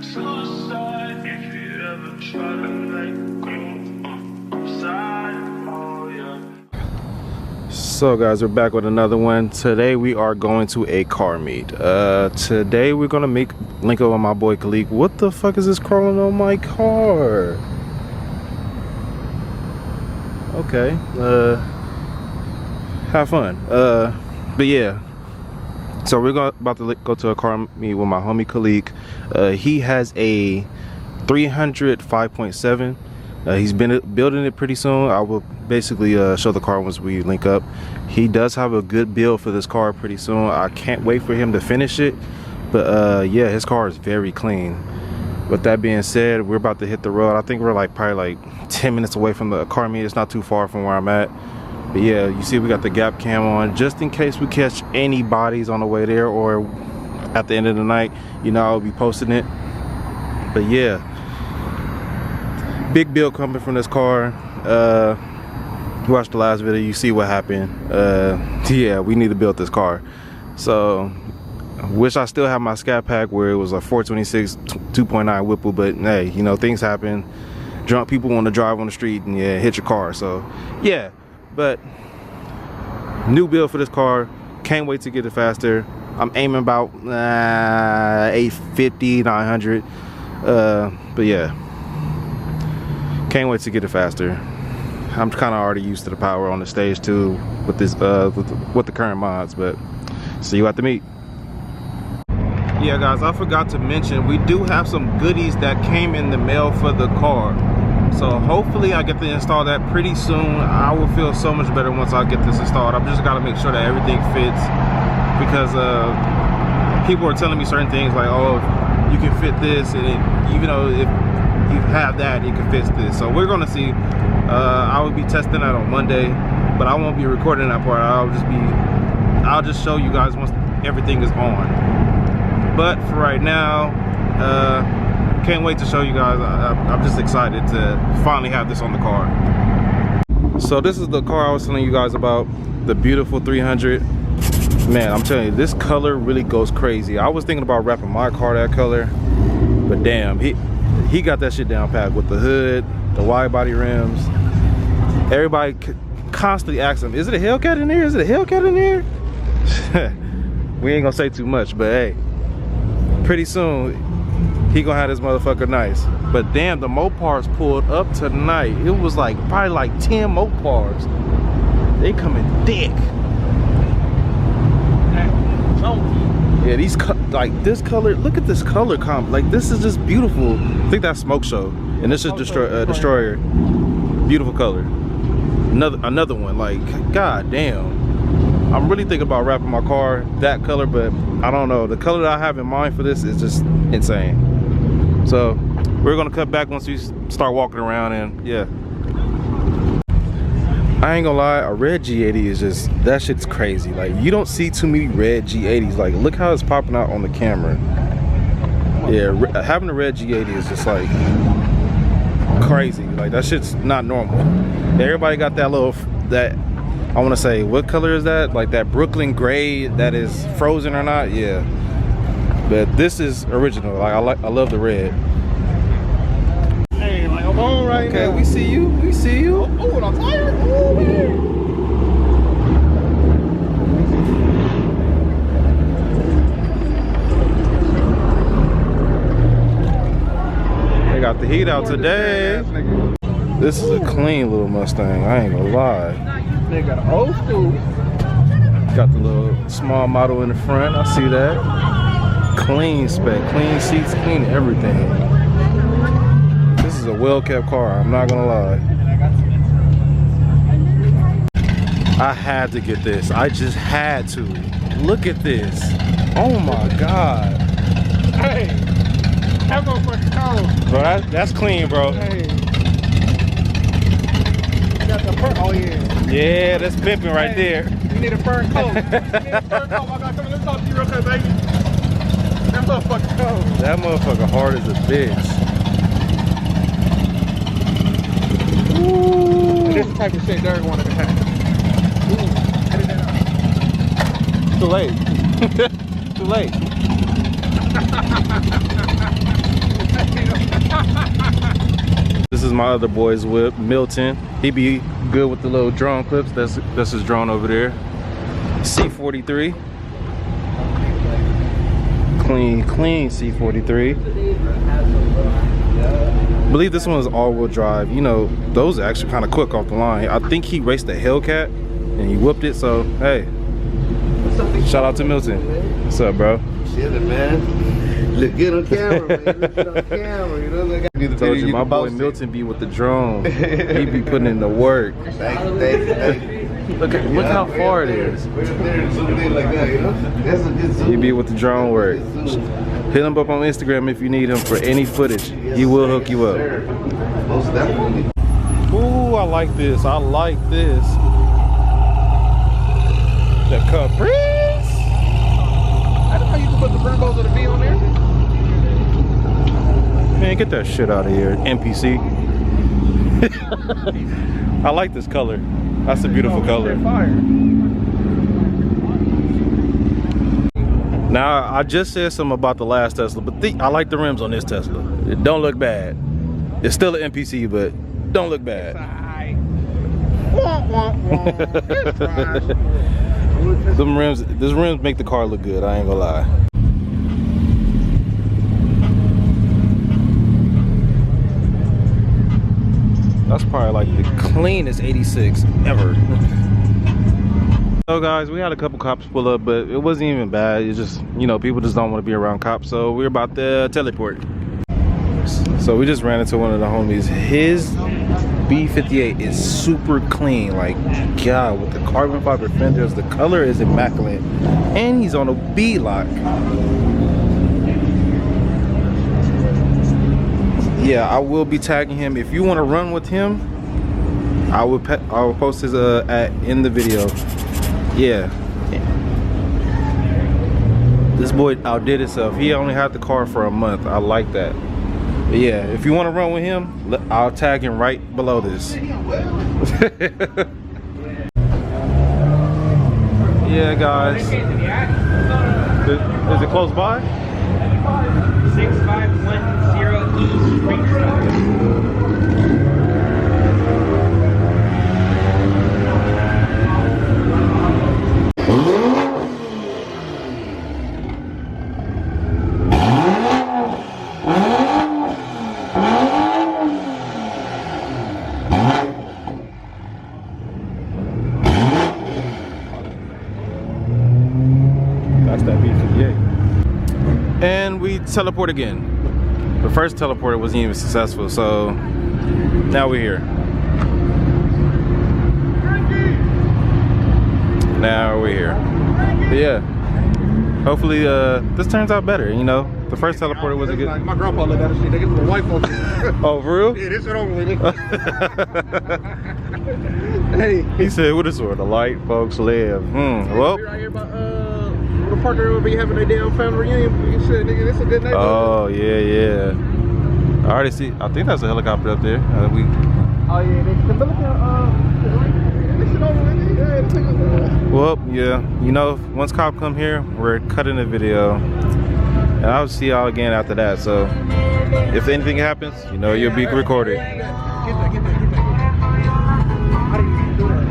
Suicide if you ever try to let go. Side, oh yeah. So guys, we're back with another one. Today we are going to a car meet. Today we're gonna link up with my boy Khalik. What the fuck is this crawling on my car? Okay, have fun. But yeah, so we're about to go to a car meet with my homie Khalik. He has a 300 5.7. He's been building it pretty soon. I will basically show the car once we link up. He does have a good build for this car pretty soon. I can't wait for him to finish it. But yeah, his car is very clean. With that being said, we're about to hit the road. I think we're probably 10 minutes away from the car meet. It's not too far from where I'm at. But yeah, you see we got the gap cam on just in case we catch any bodies on the way there, or at the end of the night, you know, I'll be posting it. But yeah, big build coming from this car. You watched the last video, you see what happened. Yeah, we need to build this car. So wish I still have my scat pack where it was a 426 2.9 Whipple, but hey, you know, things happen. Drunk people want to drive on the street and yeah, hit your car. So yeah, but new build for this car. Can't wait to get it faster. I'm aiming about 850 900. But yeah, can't wait to get it faster. I'm kind of already used to the power on the stage too with this with the current mods. But see you at the meet. Yeah guys, I forgot to mention we do have some goodies that came in the mail for the car. So hopefully I get to install that pretty soon. I will feel so much better once I get this installed. I've just got to make sure that everything fits, because people are telling me certain things like, oh, you can fit this, and even though if you have that, it can fit this. So we're gonna see. I will be testing that on Monday, but I won't be recording that part. I'll just show you guys once everything is on. But for right now, can't wait to show you guys. I'm just excited to finally have this on the car. So this is the car I was telling you guys about, the beautiful 300. Man, I'm telling you, this color really goes crazy. I was thinking about wrapping my car that color, but damn, he got that shit down pat with the hood, the wide body rims. Everybody constantly asks him, is it a Hellcat in there? Is it a Hellcat in there? We ain't gonna say too much, but hey, pretty soon he gonna have this motherfucker nice. But damn, the Mopars pulled up tonight. It was probably 10 Mopars. They coming thick. Yeah, these this color, look at this color comp. This is just beautiful. I think that's Smoke Show, and this is Destroyer. Beautiful color. Another one. God damn. I'm really thinking about wrapping my car that color, but I don't know. The color that I have in mind for this is just insane. So we're gonna cut back once we start walking around, and yeah. I ain't gonna lie, a red G80 is just, that shit's crazy. You don't see too many red G80s. Look how it's popping out on the camera. Yeah, having a red G80 is just crazy. That shit's not normal. Everybody got that I want to say, what color is that? That Brooklyn gray that is frozen or not? Yeah. But this is original. I love the red. Hey, I'm on right now. Okay, we see you. We see you. Oh, I'm tired. Oh, man. They got the heat out today. This is a clean little Mustang. I ain't gonna lie. They got an old school. Got the little small model in the front. I see that. Clean spec, clean seats, clean everything. This is a well-kept car, I'm not gonna lie. I had to get this. I just had to. Look at this. Oh my God. Hey, that motherfucking cold. Bro, that's clean, bro. Hey. Got the fur. Oh yeah. Yeah, that's pimping right there. You need a fur coat. You need a fur coat. My God, come on, let's talk to you real quick, baby. That motherfucking cold. That motherfucker hard as a bitch. Ooh. This is the type of shit Derek wanted to have. Edit that out. Too late. Too late. my other boy's whip, Milton. He be good with the little drone clips. That's his drone over there. C43. Clean C43. I believe this one is all-wheel drive. You know, those are actually kind of quick off the line. I think he raced a Hellcat and he whooped it. So hey, shout out to Milton. What's up, bro? Chilling, man. Look good on camera, man. Look good on camera. You know, like I told you, my boy Milton be with the drone. He be putting in the work. Thank you. Look how far it is. He be with the drone work. Hit him up on Instagram if you need him for any footage. He will hook you up. Most definitely. Ooh, I like this. I like this. The Caprice. I don't know you can put the Brembos of the V on there. Man, get that shit out of here, NPC. I like this color. That's a beautiful color. Now, I just said something about the last Tesla, but I like the rims on this Tesla. It don't look bad. It's still an NPC, but don't look bad. These rims make the car look good, I ain't gonna lie. That's probably like the cleanest 86 ever. So guys, we had a couple cops pull up, but it wasn't even bad. It's just, you know, people just don't want to be around cops. So we're about to teleport. So we just ran into one of the homies. His B58 is super clean. Like, God, with the carbon fiber fenders, the color is immaculate. And he's on a B-lock. Yeah, I will be tagging him. If you want to run with him, I will post his in the video. Yeah, this boy outdid himself. He only had the car for a month. I like that. But yeah, if you want to run with him, I'll tag him right below this. Yeah, guys. Is it close by? 6510 East Spring Street. That's that B58. And we teleport again. The first teleporter wasn't even successful, so now we're here. Now we're here. But yeah, hopefully this turns out better. You know, the first teleporter was a good. My grandpa let that shit. They get the white folks. Oh, for real? Yeah, this shit over with. Hey, He said, "What is where the light folks live." Well. we right here by the Parker will be having a damn family reunion. Shit, nigga, this a good neighborhood. Oh yeah. I already see. I think that's a helicopter up there. Oh yeah, they can look at this shit over with. Yeah, this nigga. Well, yeah. You know, once cop come here, we're cutting the video, and I'll see y'all again after that. So, if anything happens, you know, you'll be recorded. Get that. How do you do that?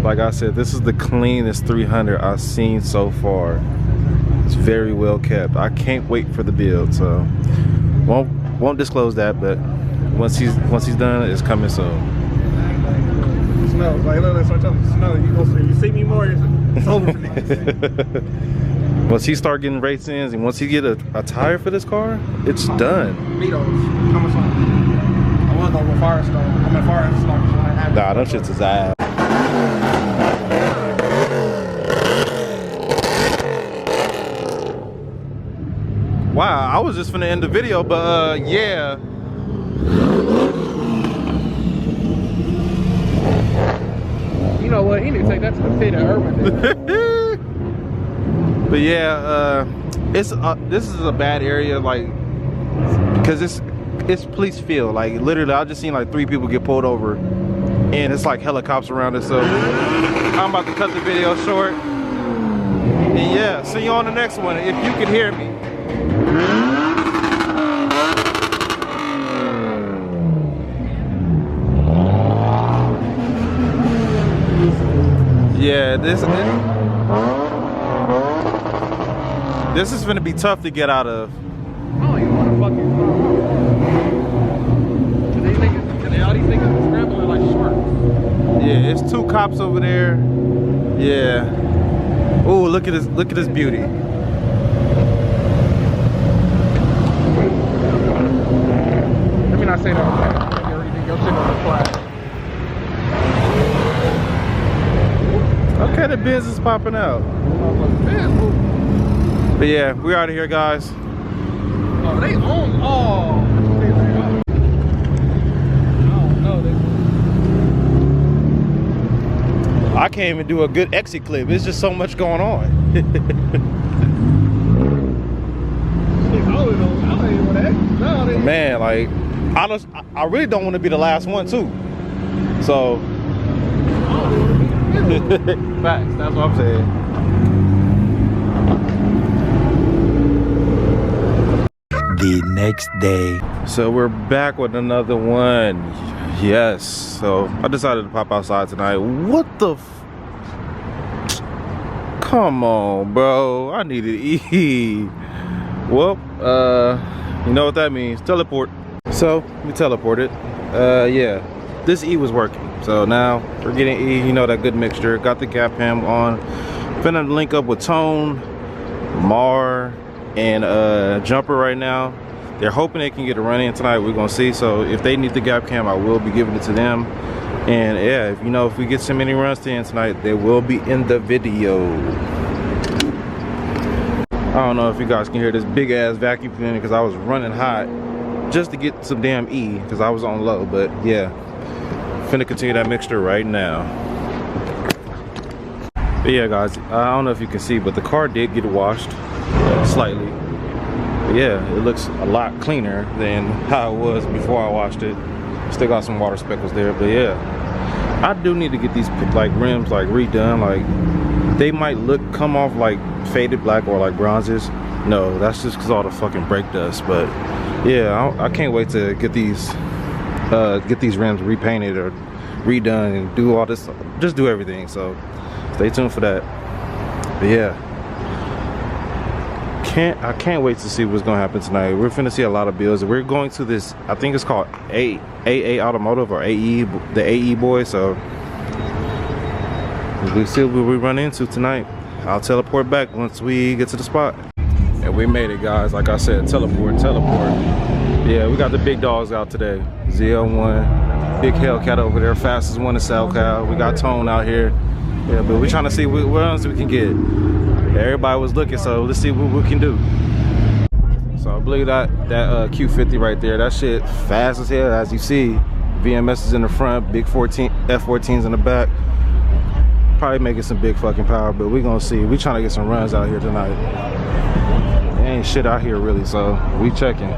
Like I said, this is the cleanest 300 I've seen so far. It's very well kept. I can't wait for the build, so won't disclose that, but once he's done, it's coming soon. It smells like sometimes it smells. You see me more, it's over for me. Once he start getting race ins and once he get a tire for this car, it's done. Meatos, coming soon. I was going with Firestone. I'm at Firestone. Nah, them shit's his ass. Wow, I was just finna end the video, but yeah. You know what? He need to take that to the pit at Urban. But yeah, this is a bad area, like, because it's police field. Like literally, I just seen like 3 people get pulled over, and it's like helicopters around it. So I'm about to cut the video short. And yeah, see you on the next one if you can hear me. Yeah, this is gonna be tough to get out of. I don't even want to fucking. All these niggas are scrambling like sharks. Yeah, it's 2 cops over there. Yeah. Oh, look at this beauty. Let me not say that. Your shit on the flag. Okay, the biz is popping out. But yeah, we're out of here, guys. Oh, they own. Oh. I can't even do a good exit clip. It's just so much going on. Man, like, I really don't want to be the last one too. So, facts. That's what I'm saying. The next day. So we're back with another one. Yes. So I decided to pop outside tonight. What the? Come on, bro. I need to eat. Well, you know what that means? Teleport. So we teleported. Yeah. This E was working. So now we're getting E. You know, that good mixture. Got the gap cam on. Finna link up with Tone, Mar, and Jumper right now. They're hoping they can get a run in tonight. We're gonna see. So if they need the gap cam, I will be giving it to them. And yeah, if you know, if we get so many runs in tonight, they will be in the video. I don't know if you guys can hear this big ass vacuum cleaner because I was running hot just to get some damn E because I was on low. But yeah, finna continue that mixture right now. But yeah, guys, I don't know if you can see, but the car did get washed slightly. But yeah, it looks a lot cleaner than how it was before I washed it. Still got some water speckles there, but yeah, I do need to get these like rims like redone. Like they might come off like faded black or like bronzes. No, that's just because all the fucking brake dust. But yeah, I can't wait to get these rims repainted or redone and do all this, just do everything. So stay tuned for that. But yeah, I can't wait to see what's gonna happen tonight. We're finna see a lot of builds. We're going to this, I think it's called AA Automotive or AE, the AE boys. So we'll see what we run into tonight. I'll teleport back once we get to the spot. And we made it, guys. Like I said, teleport. Yeah, we got the big dogs out today. ZL1, big Hellcat over there, fastest one in SoCal. We got Tone out here. Yeah, but we're trying to see what else we can get. Everybody was looking, so let's see what we can do. So I believe that Q50 right there, that shit fast as hell. As you see, VMS is in the front, big F14s in the back. Probably making some big fucking power, but we're gonna see. We trying to get some runs out here tonight. There ain't shit out here really, so we checking.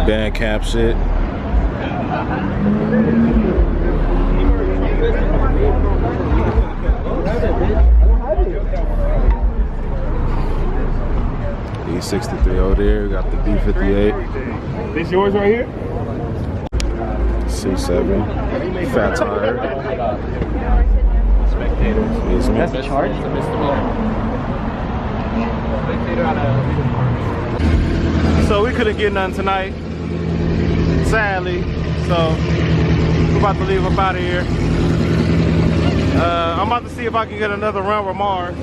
Band cap shit. E63 over there, we got the B58. This yours right here? C7, fat tire. That's a charge? It's a misdemeanor. So we couldn't get none tonight, sadly. So we're about to leave up out of here. I'm about to see if I can get another run with Mar.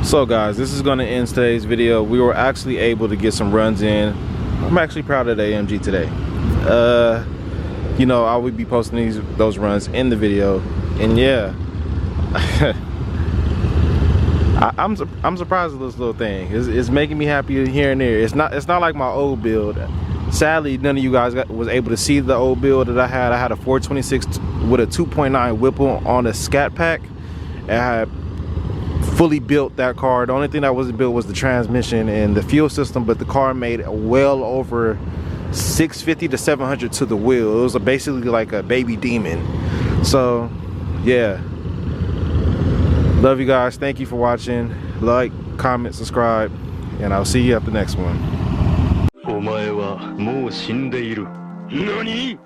So guys, this is going to end today's video. We were actually able to get some runs in. I'm actually proud of the AMG today. You know, I will be posting those runs in the video, and yeah, I'm surprised at this little thing. It's making me happy here and there. It's not like my old build. Sadly, none of you guys was able to see the old build that I had. I had a 426 with a 2.9 Whipple on a Scat Pack, and I had fully built that car. The only thing that wasn't built was the transmission and the fuel system, but the car made well over 650 to 700 to the wheel. It was basically like a baby demon. So yeah, love you guys. Thank you for watching. Like, comment, subscribe, and I'll see you at the next one. お前はもう死んでいる。何？